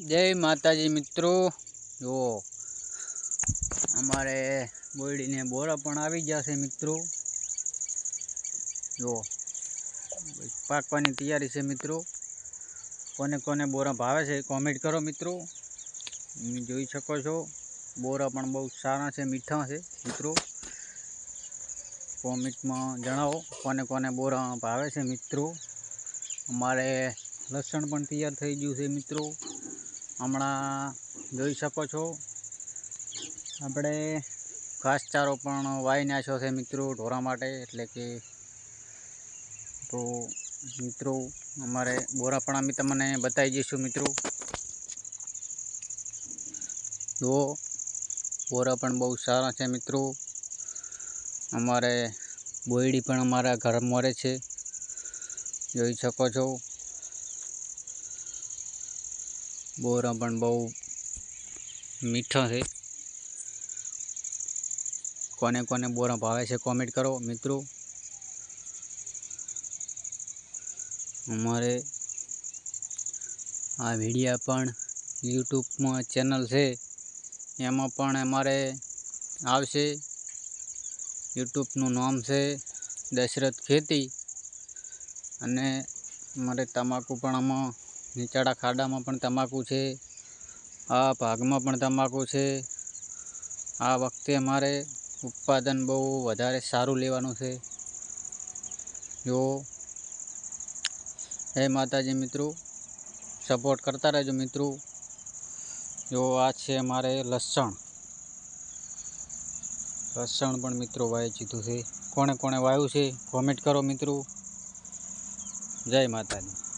जय माताजी मित्रों। जो अमारे बोयडी ने बोरा पण आवी गया छे मित्रों। जो पाकवानी तैयारी छे मित्रों। कोने कोने बोरा भावे छे कॉमेंट करो मित्रों। जोई शको छो बोरा पण बहुत सारा छे, मीठा छे मित्रों। कॉमेंट में जणावो कोने कोने बोरा भावे छे मित्रों। अमारे लसण पण तैयार थई गयुं छे मित्रों। हमणां जोई शको छो आपणे घासचारो पण वाई नाख्यो छे मित्रों ढोरा माटे, एटले के तो मित्रों अमारे बोरा पण अमे तमने बताई दईशुं मित्रों। जो बोरा पण बहुत सारा छे मित्रों। अमारे बोयडी पण अमारा घर मोरे छे, जोई शको छो। बोरा पण बहुत मीठा है। कोने कोने बोरा भावे छे कॉमेंट करो मित्रों। हमारे आ वीडियो पण यूट्यूब में चैनल है, एमां पण अमारे आवशे। यूट्यूब नु नाम है दशरथ खेती। अने अमारे तमाकू पण आमां नीचाड़ा खाड़ा में पण तमाकू है, आ भाग में पण तमाकू है। आ वखते अमारे उत्पादन बहु वधारे सारू लेवानुं छे। जो हे माताजी मित्रों, सपोर्ट करता रहेजो मित्रों। जो आ छे अमारे लसण पण मित्रों वाई दीधुं छे। कोणे कोणे वाव्युं छे कॉमेंट करो मित्रों। जय माताजी।